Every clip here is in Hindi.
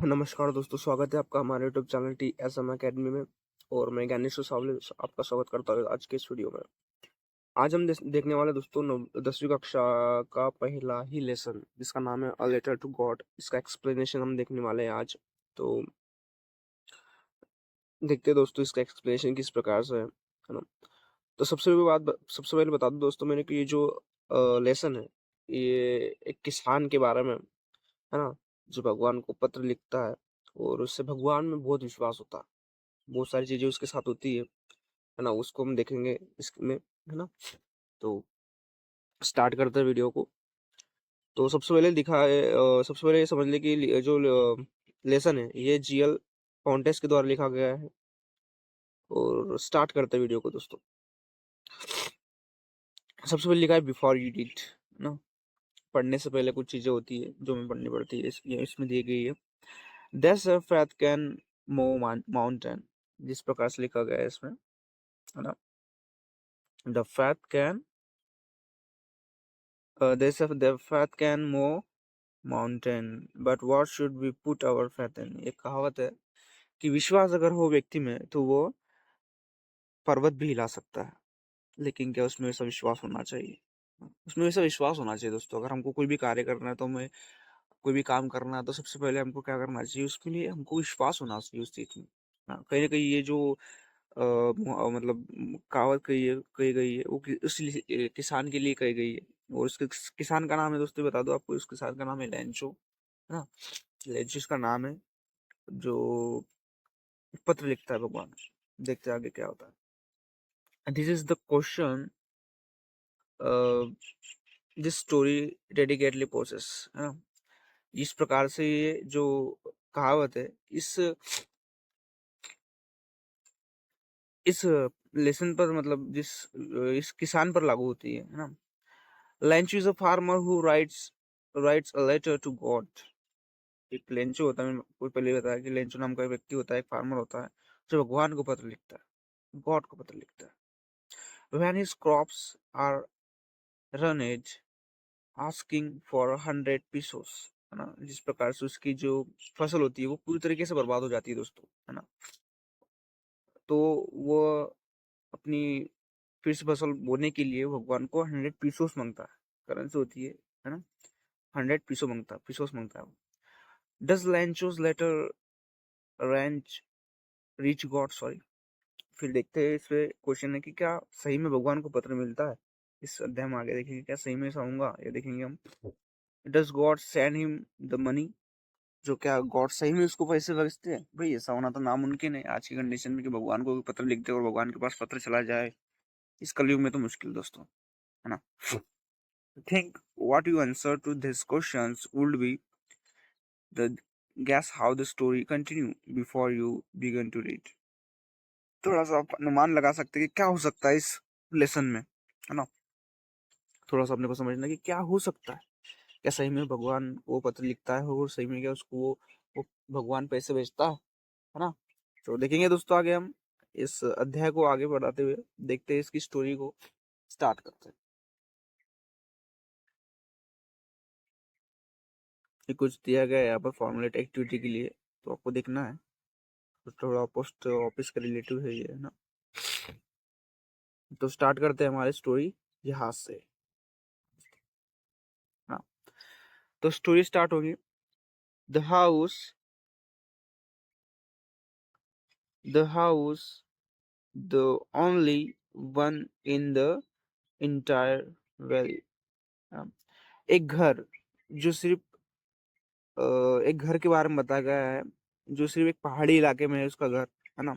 नमस्कार दोस्तों, स्वागत है आपका हमारे YouTube channel T S M academy में। और मैं ज्ञानेश सावले आपका स्वागत करता हूँ आज के इस वीडियो में। आज हम देखने वाले दोस्तों 10वीं कक्षा का पहला ही लेसन जिसका नाम है अ लेटर टू गॉड। इसका एक्सप्लेनेशन हम देखने वाले हैं आज। तो देखते हैं दोस्तों इसका एक्सप्लेनेशन किस प्रकार से है ना। तो सबसे पहले बता दूं दोस्तों मैंने कि ये जो लेसन है ये एक किसान के बारे में है ना, जो भगवान को पत्र लिखता है और उससे भगवान में बहुत विश्वास होता है। बहुत सारी चीजें उसके साथ होती है ना, उसको हम देखेंगे इसमें, है ना। तो स्टार्ट करते हैं वीडियो को। तो सबसे पहले ये समझ ले कि जो लेसन है ये जीएल कॉन्टेस्ट के द्वारा लिखा गया है। और स्टार्ट करते हैं वीडियो को दोस्तों। सबसे पहले लिखा है बिफोर यू डिड, ना। पढ़ने से पहले कुछ चीजें होती है जो हमें पढ़नी पड़ती है, इसमें दी गई है। That's a faith can move mountain, जिस प्रकार से लिखा गया है इसमें, है ना। The faith can the faith can move mountain, but what should we put our faith in? एक कहावत है कि विश्वास अगर हो व्यक्ति में तो वो पर्वत भी हिला सकता है, लेकिन क्या उसमें ऐसा विश्वास होना चाहिए। उसमें ऐसा विश्वास होना चाहिए दोस्तों। अगर हमको कोई भी कार्य करना है तो हमें कोई भी काम करना है तो सबसे पहले हमको क्या करना चाहिए, उसके लिए हमको विश्वास होना चाहिए उस चीज में। हाँ, कहीं ना कहीं ये जो मतलब कहावत कही गई है वो किसान के लिए कही गई है। और उसके किसान का नाम है दोस्तों, बता दो आपको, उस किसान का नाम है लेंचो, है ना। लेंचो इसका नाम है जो पत्र लिखता है भगवान। देखते हैं आगे क्या होता है। This is the question this story dedicatedly poses, है ना। इस प्रकार से ये जो कहावत है इस लेसन पर, मतलब इस किसान पर लागू होती है ना। Lencho is a farmer who writes a letter to God. एक लेंचो होता है, कोई पहले बताया कि लेंचो नाम का एक व्यक्ति होता है, एक फार्मर होता है जो भगवान को पत्र लिखता है, गॉड को पत्र लिखता है। When his crops are ruined asking for 100 pesos, है ना। जिस प्रकार से उसकी जो फसल होती है वो पूरी तरीके से बर्बाद हो जाती है दोस्तों, है ना। तो वो अपनी फिर से फसल बोने के लिए भगवान को 100 pesos मांगता है। करेंसी होती है ना। 100 peso मांगता है, pesos मांगता है वो। Does Lencho's letter ranch reach God, sorry. फिर देखते हैं इसमें क्वेश्चन है कि क्या सही में भगवान को पत्र मिलता है। इस अध्याय में आगे देखेंगे क्या सही में ऐसा होगा, ये देखेंगे हम। Does God send him the money, जो क्या गॉड सही में उसको पैसे भेजते हैं। भाई ऐसा होना तो नामुमकिन है आज की कंडीशन में कि भगवान को पत्र लिखते और भगवान के पास पत्र चला जाए। इस कलयुग में तो मुश्किल दोस्तों, है ना। Think what you answer to this questions would be the guess how the story continue before you begin to read। थोड़ा सा आप अनुमान लगा सकते हैं कि क्या हो सकता है इस लेसन में, है ना। थोड़ा सा अपने को समझना कि क्या हो सकता है। क्या सही में भगवान वो पत्र लिखता है और सही में क्या उसको वो भगवान पैसे भेजता है ना। तो देखेंगे दोस्तों आगे हम इस अध्याय को आगे बढ़ाते हुए देखते हैं इसकी स्टोरी को स्टार्ट करते हैं। ये कुछ दिया गया है यहाँ पर फॉर्मुलेट एक्टिविटी के लिए, तो आपको देखना है। तो थोड़ा पोस्ट ऑफिस का रिलेटिव है ये, है ना। तो स्टार्ट करते हैं हमारी स्टोरी यहाँ से, हाँ। तो स्टोरी स्टार्ट होगी। The house the house the only one in the entire valley. एक घर जो सिर्फ एक घर के बारे में बताया गया है जो सिर्फ एक पहाड़ी इलाके में है उसका घर, है ना।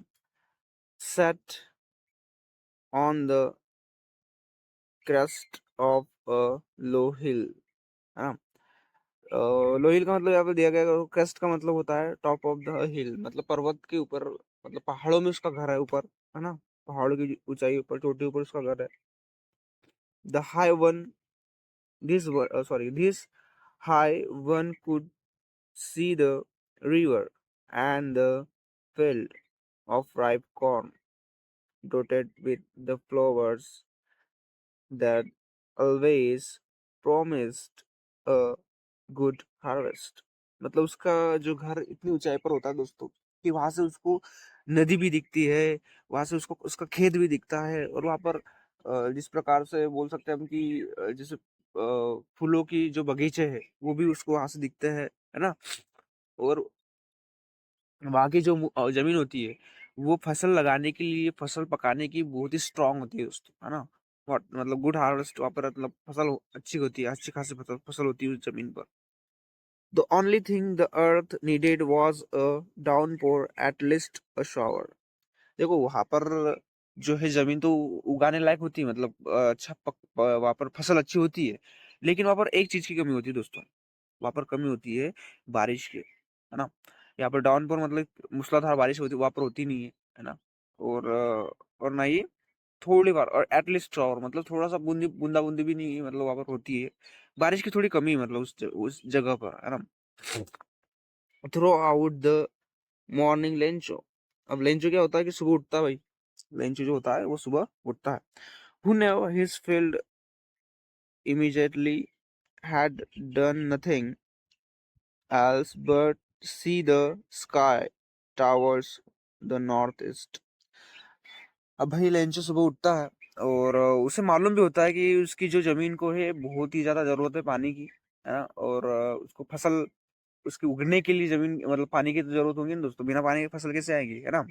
Set on the crest of a low hill, है ना। लो हिल का मतलब यहाँ पे दिया गया, क्रेस्ट का मतलब होता है टॉप ऑफ द हिल, मतलब पर्वत के ऊपर, मतलब पहाड़ों में उसका घर है ऊपर, है ना। पहाड़ों की ऊंचाई ऊपर, चोटी ऊपर उसका घर है। The high one this high one could see the river and the field of ripe corn dotted with the flowers that always promised a good harvest। मतलब उसका जो घर इतनी ऊंचाई पर होता है दोस्तों कि वहां से उसको नदी भी दिखती है, वहां से उसको उसका खेत भी दिखता है, और वहां पर जिस प्रकार से बोल सकते हैं हम कि जैसे फूलों की जो बगीचे है वो भी उसको वहां से दिखते हैं, है ना। और वहाँ की जो जमीन होती है वो फसल लगाने के लिए, फसल पकाने की बहुत ही स्ट्रांग होती है दोस्तों, है ना। बहुत मतलब गुड हार्वेस्ट वहाँ पर, मतलब फसल अच्छी होती है, अच्छी खासी फसल फसल होती है उस जमीन पर। The only thing the earth needed was a downpour, at least a shower. देखो वहां पर जो है जमीन तो उगाने लायक होती है, मतलब अच्छा वहां पर फसल अच्छी होती है, लेकिन वहां पर एक चीज की कमी होती है दोस्तों, वहां पर कमी होती है बारिश की, है ना। यहाँ पर डाउनपोर मतलब मूसलाधार बारिश होती, वहां पर होती नहीं है ना। और और ना ही थोड़ी बार, और एटलीस्ट और मतलब थोड़ा सा बूंदा बूंदी भी नहीं, मतलब वहां पर होती है बारिश की थोड़ी कमी, मतलब उस जगह पर, है ना। Throughout the morning Lencho. अब लेंचो क्या होता है कि सुबह उठता है भाई, लेंचो जो होता है वो सुबह उठता है। Who never his field immediately had done nothing else but see the sky towards the northeast। अब भाई लेंचो सुबह उठता है, और उसे मालूम भी होता है कि उसकी जो जमीन को है बहुत ही ज्यादा जरूरत है पानी की, है ना। और उसको फसल, उसके उगने के लिए जमीन मतलब पानी की तो जरूरत होगी ना दोस्तों, बिना पानी के फसल कैसे आएगी, है ना।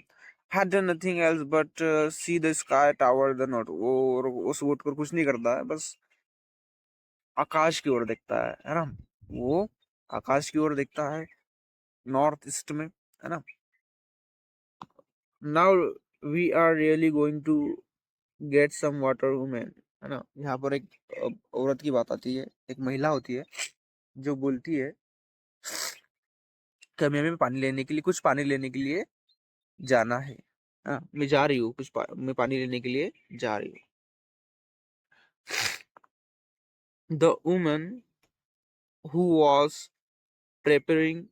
had done nothing else but see the sky tower the north। वो सुबह उठकर कुछ नहीं करता है, बस आकाश की ओर देखता है ना। वो आकाश की ओर देखता है, नॉर्थ ईस्ट में, है ना। Now we are really going to get some water woman, है ना। यहाँ पर एक औरत की बात आती है, एक महिला होती है जो बोलती है कि हमें पानी लेने के लिए, कुछ पानी लेने के लिए जाना है। हाँ मैं जा रही हूँ, मैं पानी लेने के लिए जा रही हूँ। The woman who was preparing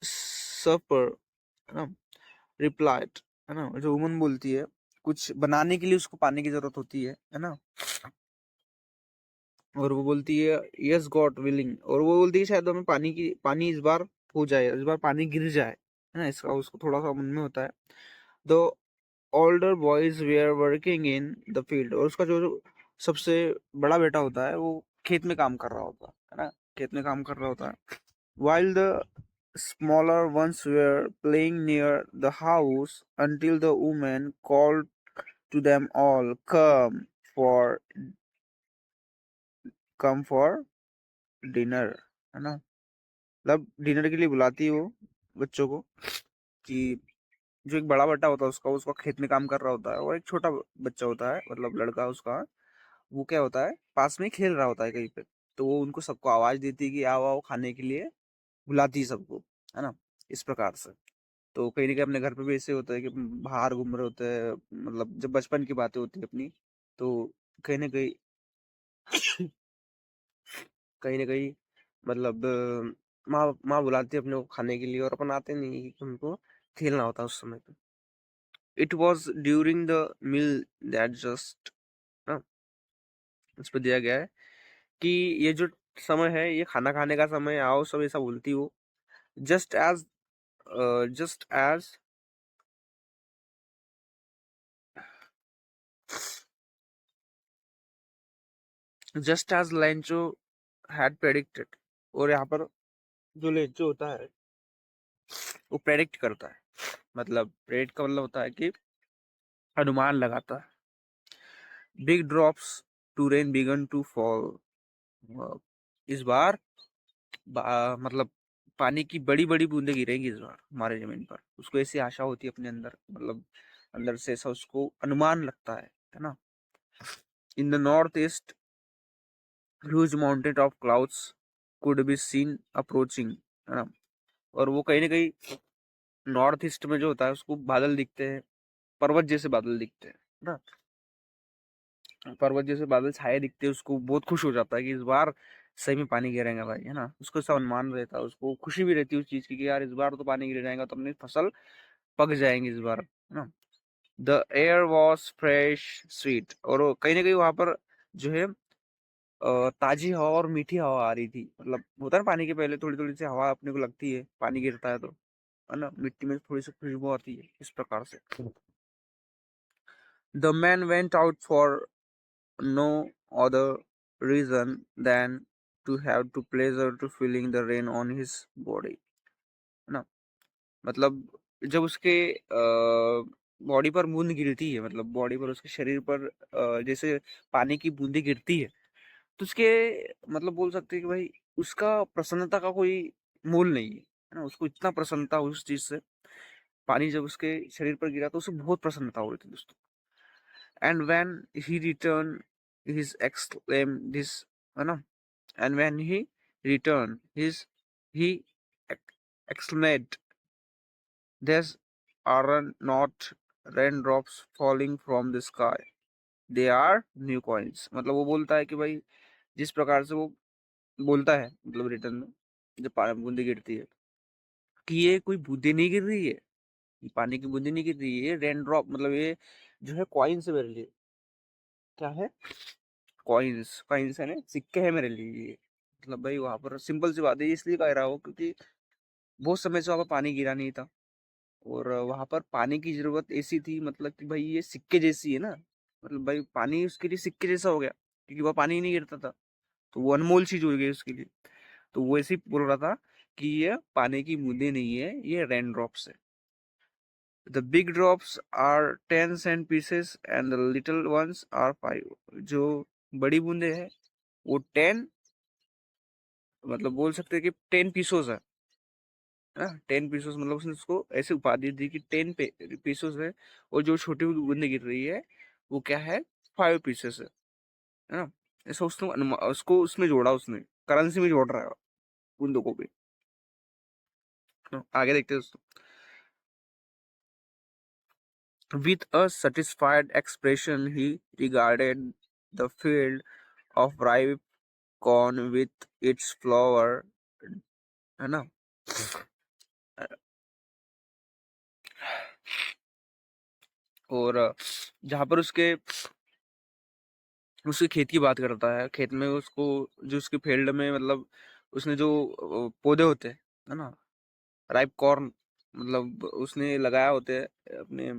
supper, है ना, रिप्लाइड, है ना। जो वुमन बोलती है, कुछ बनाने के लिए उसको पानी की जरूरत होती है ना। और वो बोलती है यस गॉड विलिंग, और वो बोलती है शायद हमें पानी इस बार हो जाए, इस बार पानी गिर जाए, है ना। इसका उसको थोड़ा सा मन में होता है। The older boys were working in the field, और उसका जो सबसे बड़ा बेटा होता है वो खेत में काम कर रहा होता है ना, खेत में काम कर रहा होता है। while the smaller ones were playing near the house until the woman called to them all, for come for dinner, है ना। मतलब डिनर के लिए बुलाती है वो बच्चों को, कि जो एक बड़ा बेटा होता है उसका उसका खेत में काम कर रहा होता है, और एक छोटा बच्चा होता है, मतलब लड़का उसका, वो क्या होता है पास में ही खेल रहा होता है कहीं पे। तो वो उनको सबको आवाज देती है कि आओ आओ खाने के लिए, बुलाती है सबको, है ना। इस प्रकार से तो कहीं ना कहीं अपने घर पे भी ऐसे होता है कि बाहर घूम रहे होते हैं, मतलब जब बचपन की बातें होती है अपनी, तो कहीं ना कहीं कहीं ना कहीं मतलब माँ माँ बुलाती है अपने को खाने के लिए, और अपन आते नहीं क्योंकि उनको खेलना होता है उस समय पे। It was during the meal that just, उस पर दिया गया है कि ये जो समय है ये खाना खाने का समय है, आओ सब ऐसा बोलती हो। Just as just as just as Lencho had predicted. और यहाँ पर जो लेंचो होता है वो प्रेडिक्ट करता है, मतलब प्रेडिक्ट का मतलब होता है कि अनुमान लगाता है। Big drops to rain began to fall. इस बार मतलब पानी की बड़ी बड़ी बूंदें गिरेंगी इस बार हमारे जमीन पर, उसको ऐसी आशा होती है अपने अंदर, मतलब अंदर से ऐसा उसको अनुमान लगता है ना। In the north east huge mountain of clouds could be seen approaching, है ना। और वो कहीं ना कहीं नॉर्थ ईस्ट में जो होता है उसको बादल दिखते हैं, पर्वत जैसे बादल दिखते हैं ना। पर्वत जैसे बादल छाए दिखते हैं, उसको बहुत खुश हो जाता है कि इस बार सही में पानी गिरेगा भाई, है ना। उसको सब अनुमान रहता है, उसको खुशी भी रहती है उस चीज की कि यार इस बार तो पानी गिर जाएगा तो अपनी फसल पक जाएंगी इस बार, है ना। The air was fresh sweet, और कहीं ना कहीं वहां पर जो है ताजी हवा और मीठी हवा आ रही थी। मतलब होता है ना, पानी के पहले थोड़ी थोड़ी सी हवा अपने को लगती है, पानी गिरता है तो, है ना, मिट्टी में थोड़ी सी खुशबू आती है, इस प्रकार से। The man went out for no other reason than to have to pleasure to feeling the rain on his body, है ना। मतलब जब उसके बॉडी पर बूंद गिरती है, मतलब बॉडी पर, उसके शरीर पर जैसे पानी की बूंदें गिरती है, तो उसके, मतलब बोल सकते हैं कि भाई उसका प्रसन्नता का कोई मोल नहीं है ना। उसको इतना प्रसन्नता हुई उस चीज से, पानी जब उसके शरीर पर गिरा तो उसे बहुत प्रसन्नता हो रही थी दोस्तों। And when he return his exclaim this, है ना, and when he return his he exclaimed, these are not raindrops falling from the sky, they are new coins। मतलब वो बोलता है कि भाई, जिस प्रकार से वो बोलता है, मतलब रिटर्न में जब पानी बूंदी गिरती है, कि ये कोई बूंदी नहीं गिर रही है, ये पानी की बूंदी नहीं गिर रही है, ये रेन ड्रॉप, मतलब ये जो है कॉइन से मेरे लिए, क्या है, कॉइन्स, कॉइन्स है ना, सिक्के है मेरे लिए ये। मतलब भाई वहां पर सिंपल सी बात है, इसलिए कह रहा हूँ क्योंकि बहुत समय से वहां पर पानी गिरा नहीं था, और वहां पर पानी की जरूरत ऐसी थी, मतलब कि भाई ये सिक्के जैसी है ना, मतलब भाई पानी उसके लिए सिक्के जैसा हो गया, क्योंकि वह पानी ही नहीं गिरता था, तो वो अनमोल चीज हो गई उसके लिए। तो वो ऐसे ही बोल रहा था कि ये पानी की बूंदे नहीं है, ये रेन ड्रॉप्स है। The big drops are 10 cent pieces and the little ones are 5। जो बड़ी बूंदे हैं वो 10, मतलब बोल सकते हैं कि 10 पीसोस है, 10 पीसोस, मतलब उसने उसको ऐसे उपाधि दी कि 10 पीसोस है, और जो छोटी बूंदे गिर रही है वो क्या है, 5 पीसेस है ना। ऐसा उसने उसको उसमें जोड़ा, उसने करेंसी में जोड़ रहा है बूंदों को भी। आगे देखते हैं दोस्तों। With a satisfied expression, he regarded the field of ripe corn with its flower, है ना। और जहाँ पर उसके उसके खेत की बात करता है, खेत में उसको, जो उसके फील्ड में, मतलब उसने जो पौधे होते हैं, है ना, राइप कॉर्न, मतलब उसने लगाया होते हैं अपने,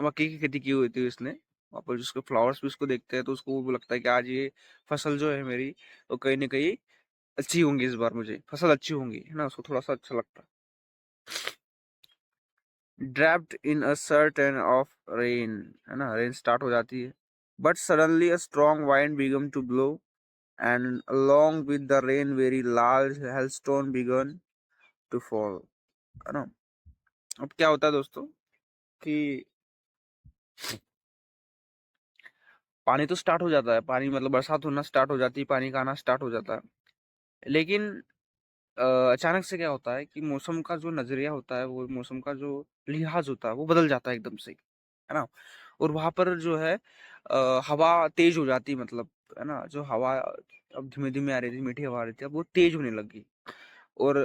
मक्के की खेती की हुई थी उसने। वहाँ पर जिसके फ्लावर्स भी उसको देखते हैं तो उसको वो लगता है कि आज ये फसल जो है मेरी, तो कहीं ना कहीं अच्छी होंगी, इस बार मुझे फसल अच्छी होंगी, है ना, उसको थोड़ा सा अच्छा लगता है। Draped in a curtain of rain, है ना, रेन स्टार्ट हो जाती है, but suddenly a strong wind began to blow, and along with the rain very large hailstone began to fall, है ना। अब क्या होता है दोस्तों कि पानी तो स्टार्ट हो जाता है, पानी मतलब बरसात होना स्टार्ट हो जाती है, पानी का आना स्टार्ट हो जाता है, लेकिन अ, अचानक से क्या होता है कि मौसम का जो नजरिया होता है, वो मौसम का जो लिहाज होता है वो बदल जाता है एकदम से, है ना। और वहां पर जो है हवा तेज हो जाती है, मतलब, है ना, जो हवा अब धीमे धीमे आ रही थी, मीठी हवा आ रही थी, अब वो तेज होने लगी। और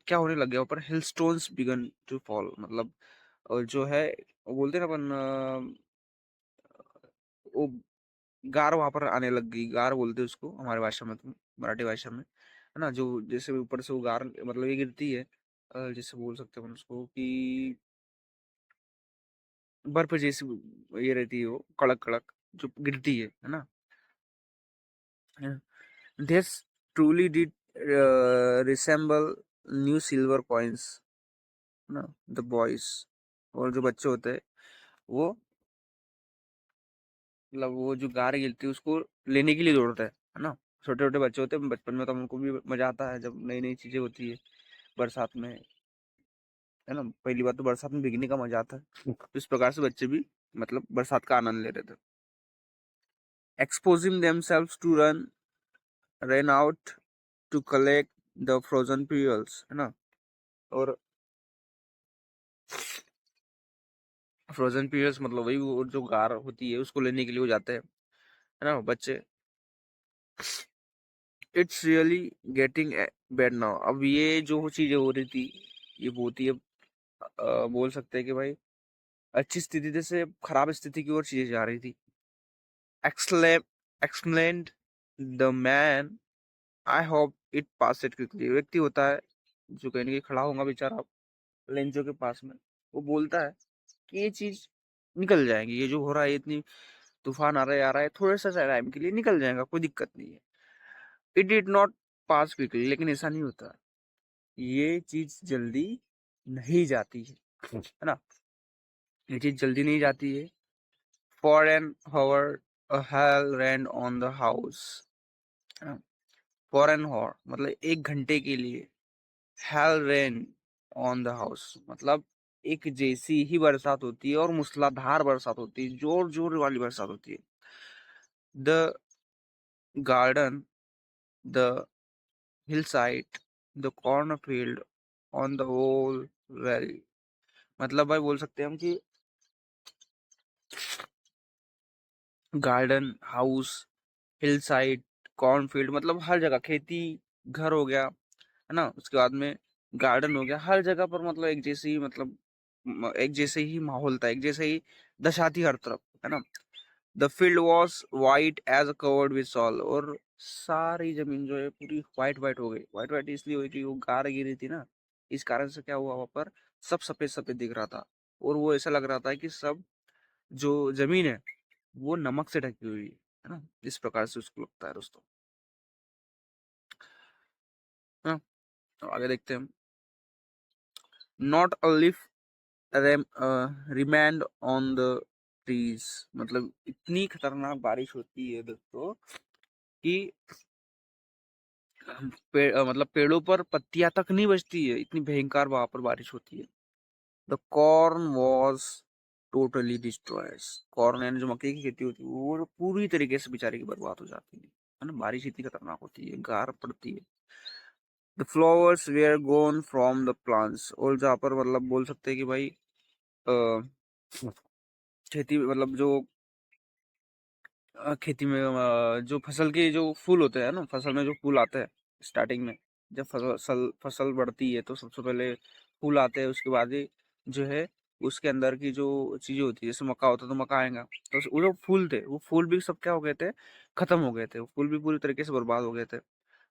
क्या होने लग गया ऊपर, हिल स्टोन्स बिगन टू फॉल, मतलब और जो है वो बोलते हैं ना अपन, वो गार वहां पर आने लग गई, गार बोलते हैं उसको हमारे भाषा में, तो मराठी भाषा में, है ना, जो जैसे ऊपर से वो गार, मतलब ये गिरती है, जैसे बोल सकते हैं अपन उसको कि बर्फ जैसी ये रहती है, वो कड़क कड़क जो गिरती है ना। This truly did resemble new silver coins, ना, द बॉयज, और जो बच्चे होते हैं वो, मतलब वो जो गार गिरती है उसको लेने के लिए दौड़ते हैं, है ना। छोटे छोटे बच्चे होते हैं बचपन में, तो उनको भी मजा आता है जब नई नई चीजें होती है बरसात में, है ना। पहली बात तो बरसात में भीगने का मजा आता है, तो इस प्रकार से बच्चे भी, मतलब बरसात का आनंद ले रहे थे। Exposing themselves to run out to collect the frozen pearls, है ना। और फ्रोजन पील्स मतलब वही, वो जो गार होती है उसको लेने के लिए हो जाते हैं, है ना, बच्चे। It's really getting bad now. अब ये जो चीजें हो रही थी, ये बहुत ही अब बोल सकते हैं कि भाई अच्छी स्थिति से खराब स्थिति की ओर चीजें जा रही थी। Explained the man I hope it pass it quickly, व्यक्ति होता है जो कहीं ना कहीं खड़ा होगा बेचारा लेंचो के पास में, वो बोलता है कि ये चीज निकल जाएगी, ये जो हो रहा है, इतनी तूफान आ रहा है, थोड़े सा टाइम के लिए निकल जाएगा, कोई दिक्कत नहीं है। It did not pass quickly, लेकिन ऐसा नहीं होता, ये चीज जल्दी नहीं जाती है ना, ये चीज जल्दी नहीं जाती है। For an hour a hail rain on the house, for an hour मतलब 1 घंटे के लिए, hail rain on the house मतलब एक जैसी ही बरसात होती है और मूसलाधार बरसात होती है, जोर जोर वाली बरसात होती है। The garden, the hillside, the cornfield, on the whole valley, मतलब भाई बोल सकते हैं हम कि garden, house, hill side, cornfield मतलब हर जगह खेती, घर हो गया है ना, उसके बाद में गार्डन हो गया, हर जगह पर मतलब एक जैसी मतलब एक जैसे ही माहौल था, एक जैसे ही दशा थी हर तरफ, है ना। The field was white as covered with salt, और सारी जमीन जो है पूरी व्हाइट व्हाइट हो गई। व्हाइट व्हाइट इसलिए हुई कि वो गार गिरी थी ना, इस कारण से क्या हुआ, वहां पर सब सफेद सफेद दिख रहा था, और वो ऐसा लग रहा था कि सब जो जमीन है वो नमक से ढकी हुई है ना, इस प्रकार से उसको लगता है दोस्तों, है ना। तो आगे देखते हैं। Not a leaf remained on the trees, मतलब इतनी खतरनाक बारिश होती है दोस्तों कि मतलब पेड़ों पर पत्तियां तक नहीं बचती है, इतनी भयंकर वहां पर बारिश होती है। The corn was totally destroyed, corn यानी जो मक्के की खेती होती है वो पूरी तरीके से बेचारे की बर्बाद हो जाती है ना, बारिश इतनी खतरनाक होती है, गार पड़ती है। The flowers were gone from the plants, और जहाँ पर मतलब बोल सकते हैं कि भाई खेती मतलब जो खेती में जो फसल के जो फूल होते हैं ना, फसल में जो फूल आते हैं स्टार्टिंग में, जब फसल बढ़ती है तो सबसे पहले फूल आते हैं, उसके बाद ही जो है उसके अंदर की जो चीजें होती है, जैसे मक्का होता है तो मक्का आएगा, तो वो जो फूल थे वो फूल भी सब क्या हो गए थे, खत्म हो गए थे, वो फूल भी पूरी तरीके से बर्बाद हो गए थे।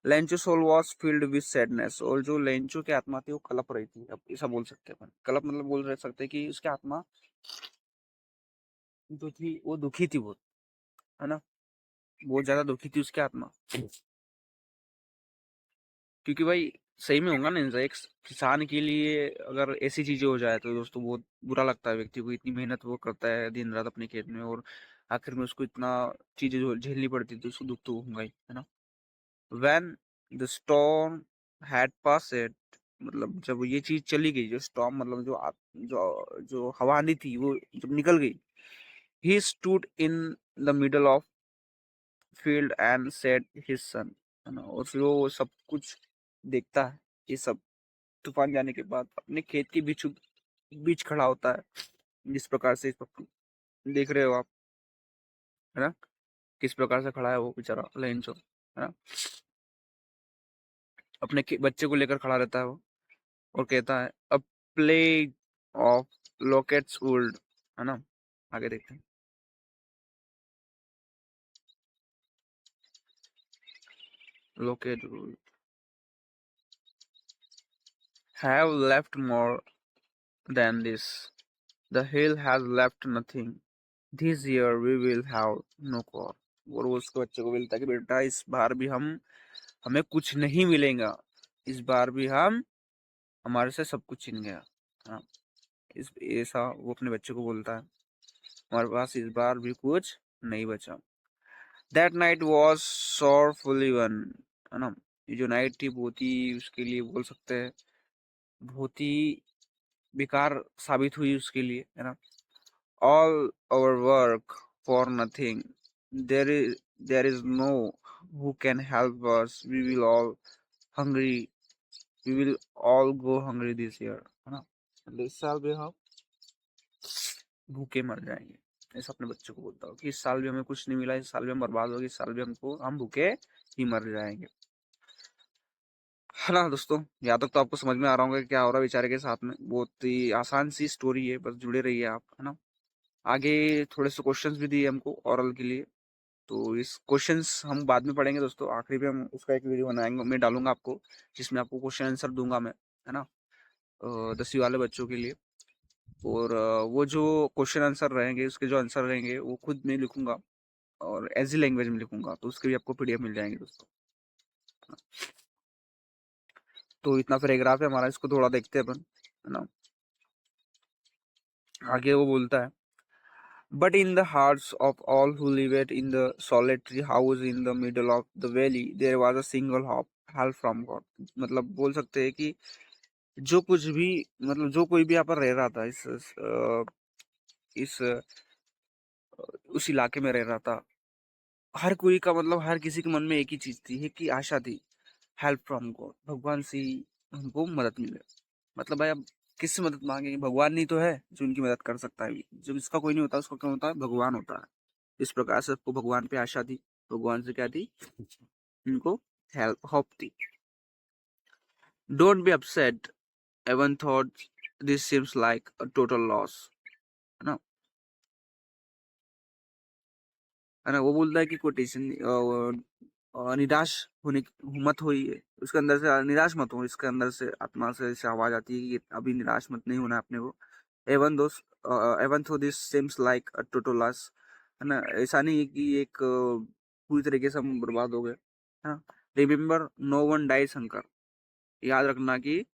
Lencho soul was filled with sadness, और जो लेंचो की आत्मा थी वो कलप रही थी, अब ऐसा बोल सकते हैं अपन, कलप मतलब बोल रह सकते हैं कि उसकी आत्मा जो थी वो दुखी थी बहुत, है ना, बहुत ज्यादा दुखी थी उसकी आत्मा, क्योंकि भाई सही में होगा ना, एक किसान के लिए अगर ऐसी चीजें हो जाए तो दोस्तों बहुत बुरा लगता है, व्यक्ति को इतनी मेहनत वो करता है दिन रात अपने खेत में, और आखिर में उसको इतना चीजें जो झेलनी पड़ती थी, उसको दुख तो होगा ही, है ना। When the storm had passed, मतलब जब ये चीज चली गई, जो स्टॉर्म मतलब जो जो हवा आंधी थी वो जब निकल गई, he stood in the middle of field and said his son, है ना, और फिर वो सब कुछ देखता है, ये सब तूफान जाने के बाद अपने खेत के बीच बीच खड़ा होता है, जिस प्रकार से इस पर देख रहे हो आप, है ना, किस प्रकार से खड़ा है वो बेचारा लेंचो, है ना, अपने बच्चे को लेकर खड़ा रहता है वो, और कहता है a plague of locusts would, है ना। आगे देखते हैं। Locust would have left more than this, the hail has left nothing, this year we will have no corn, और वो उसके बच्चे को बोलता है कि बेटा इस बार भी हमें कुछ नहीं मिलेगा, इस बार भी हमारे से सब कुछ छिन गया, हाँ, इस ऐसा वो अपने बच्चे को बोलता है, हमारे पास इस बार भी कुछ नहीं बचा। दैट नाइट वॉज सोरफुली वन, है ना, ये जो नाइट थी बहुत ही उसके लिए बोल सकते हैं बहुत ही बेकार साबित हुई उसके लिए, है ना। All our work for nothing, there is no who can help us, we will all hungry, we will all go hungry this year, है ना, मतलब इस साल भी हम भूखे मर जाएंगे, ऐसा अपने बच्चों को बोलता हूँ कि इस साल भी हमें कुछ नहीं मिला, इस साल भी हम बर्बाद हो गए, इस साल भी हम भूखे ही मर जाएंगे, है ना दोस्तों। यहाँ तक तो आपको समझ में आ रहा होगा कि क्या हो रहा है बेचारे के साथ में, बहुत ही आसान सी स्टोरी है, बस जुड़े रहिए आप, है ना। आगे थोड़े से क्वेश्चंस भी दिए हमको ओरल के लिए, तो इस क्वेश्चंस हम बाद में पढ़ेंगे दोस्तों, आखिरी पे हम उसका एक वीडियो बनाएंगे, मैं डालूंगा आपको, जिसमें आपको क्वेश्चन आंसर दूंगा मैं, है ना, 10वीं वाले बच्चों के लिए। और वो जो क्वेश्चन आंसर रहेंगे, उसके जो आंसर रहेंगे वो खुद मैं लिखूंगा और एजी लैंग्वेज में लिखूंगा, तो उसके भी आपको पीडीएफ मिल जाएंगे दोस्तों। तो इतना पैराग्राफ है हमारा, इसको थोड़ा देखते हैं अपन, है ना। आगे वो बोलता है, but in the hearts of all who lived in the solitary house in the middle of the valley there was a single hope, help from God. मतलब बोल सकते हैं कि जो कुछ भी, मतलब जो कोई भी यहाँ पर रह रहा था, इस उस इलाके में रह रहा था, हर कोई का मतलब हर किसी के मन में एक ही चीज थी, एक ही आशा थी, हेल्प फ्रॉम गॉड, भगवान से ही हमको मदद मिले। मतलब भाई अब किससे मदद मांगे, भगवान नहीं तो है जो उनकी मदद कर सकता है। जब इसका कोई नहीं होता, उसका क्या होता है, भगवान होता है। इस प्रकार से सबको भगवान पे आशा थी, भगवान से क्या थी, उनको हेल्प, होप थी। Don't be upset even though this seems like a total loss, है ना। है ना, वो बोलता है कि कोटेशन, निराश होने मत होइए, उसके अंदर से निराश मत हो, इसके अंदर से आत्मा से आवाज आती है कि अभी निराश मत नहीं होना है अपने को। Even those even though this seems like a total loss, है ना, ऐसा नहीं है कि एक पूरी तरीके से हम बर्बाद हो गए, है ना। रिमेम्बर नो वन डाइड शंकर, याद रखना कि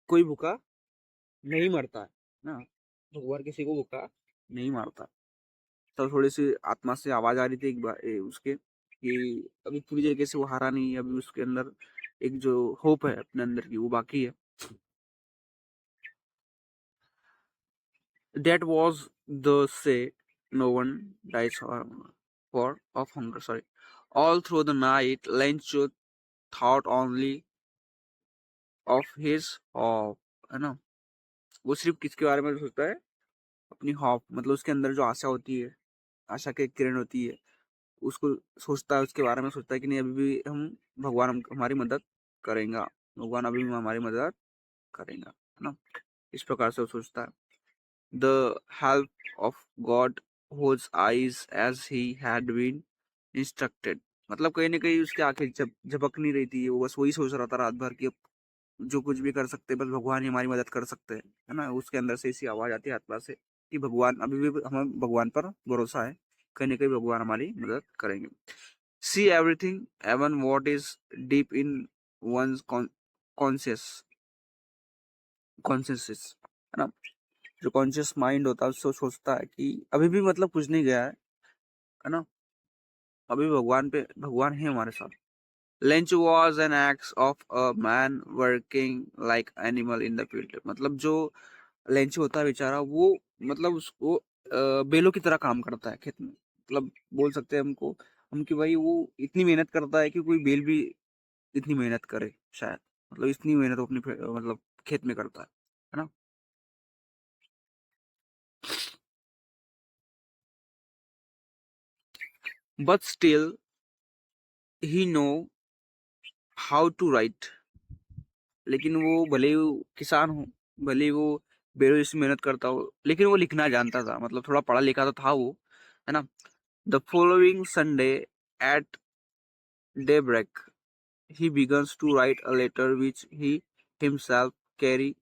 कोई भूखा नहीं मरता है ना, भगवान किसी को भूखा नहीं मारता। तो थोड़ी सी आत्मा से आवाज आ रही थी एक बार उसके कि अभी पूरी तरीके से वो हारा नहीं है, अभी उसके अंदर एक जो होप है अपने अंदर की, वो बाकी है। That was the say no one dies for of hunger. Sorry. All through the night, Lencho thought only of his hope, है ना। वो सिर्फ किसके बारे में सोचता है, अपनी हॉप, मतलब उसके अंदर जो आशा होती है, आशा की एक किरण होती है, उसको सोचता है, उसके बारे में सोचता है कि नहीं अभी भी हम, भगवान हमारी मदद करेगा, भगवान अभी भी हमारी मदद करेगा, है ना। इस प्रकार से वो सोचता है। The help of God whose eyes as he had been instructed, मतलब कहीं ना कहीं उसकी आंखें जब झपक नहीं रही थी, वो बस वही सोच रहा था रात भर की, अब जो कुछ भी कर सकते हैं बस भगवान ही हमारी मदद कर सकते हैं, है ना। उसके अंदर से ऐसी आवाज आती है आत्मा से कि भगवान, अभी भी हमें भगवान पर भरोसा है, कहीं ना कहीं भगवान हमारी मदद करेंगे। See everything even what is deep in one's conscious conscious, है ना। जो कॉन्शियस माइंड होता है उसको सोचता है कि अभी भी मतलब कुछ नहीं गया है ना, अभी भगवान है हमारे साथ। Lens was an act of a man working like animal in the field, मतलब जो लेंच होता है बेचारा, वो मतलब उसको बेलों की तरह काम करता है खेत में, मतलब बोल सकते हैं हमको हम कि भाई वो इतनी मेहनत करता है कि कोई बेल भी इतनी मेहनत करे शायद, मतलब इतनी मेहनत वो अपनी मतलब खेत में करता है ना। But still he know how to write, लेकिन वो भले ही वो किसान हो, भले ही वो बेरोज से मेहनत करता हो, लेकिन वो लिखना जानता था, मतलब थोड़ा पढ़ा लिखा तो था वो, है ना। The following Sunday at daybreak he begins to write a letter which he himself carried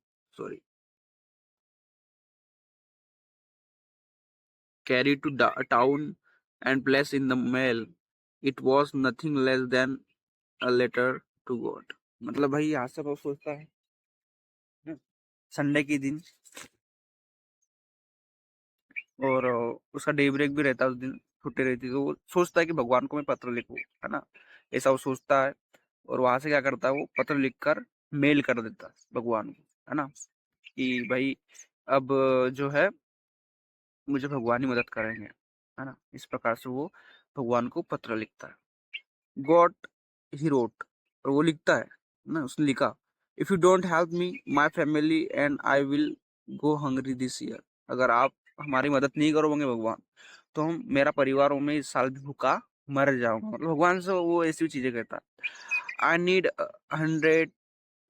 to town and placed in the mail. It was nothing less than a letter to God। मतलब भाई यहाँ से वो सोचता है संडे के दिन, और उसका डे ब्रेक भी रहता है उस दिन, छुट्टी रहती है, तो वो सोचता है कि भगवान को मैं पत्र लिखूं, है ना। ऐसा वो सोचता है, और वहां से क्या करता है, वो पत्र लिखकर मेल कर देता है भगवान को, है ना, कि भाई अब जो है मुझे भगवान ही मदद करेंगे, है ना। इस प्रकार से वो भगवान को पत्र लिखता है। गॉड ही रोट, और वो लिखता है ना, उसने लिखा, if you don't help me my family and I will go hungry this year, अगर आप हमारी मदद नहीं करोगे भगवान, तो हम, मेरा परिवार में इस साल भी भूखा मर जाऊंगा, मतलब भगवान से वो ऐसी चीजें कहता है। I need 100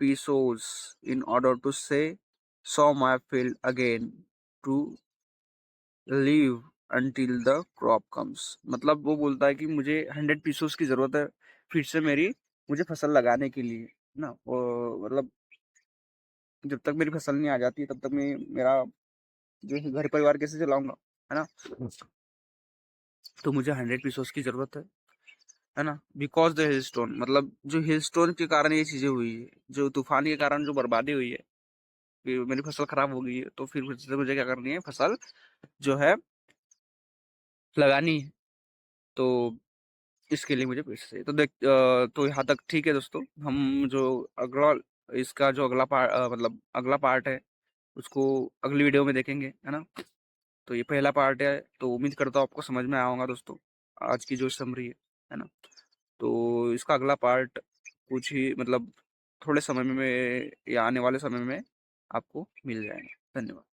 pesos in order to say so my field again to live until the crop comes। मतलब वो बोलता है कि मुझे 100 पीसेस की जरूरत है फिर से मेरी मुझे फसल लगाने के लिए, ना। मतलब जब तक मेरी फसल नहीं आ जाती तब तक मैं मेरा जो है घर परिवार कैसे चलाऊंगा, है ना। तो मुझे 100 पीसेस की जरूरत है ना। बिकॉज द हिल स्टोन, मतलब जो हिल स्टोन के कारण ये चीजें हुई है, जो तूफान के कारण जो बर्बादी हुई है, कि मेरी फसल खराब हो गई है, तो फिर से मुझे क्या करनी है, फसल जो है लगानी है। तो इसके लिए मुझे पैसे चाहिए। तो तो यहाँ तक ठीक है दोस्तों। हम जो अगला इसका जो अगला पार्ट मतलब अगला पार्ट है उसको अगली वीडियो में देखेंगे, है ना। तो ये पहला पार्ट है, तो उम्मीद करता हूँ आपको समझ में आया होगा दोस्तों आज की जो समरी है ना। तो इसका अगला पार्ट कुछ ही मतलब थोड़े समय में या आने वाले समय में आपको मिल जाएगा। धन्यवाद।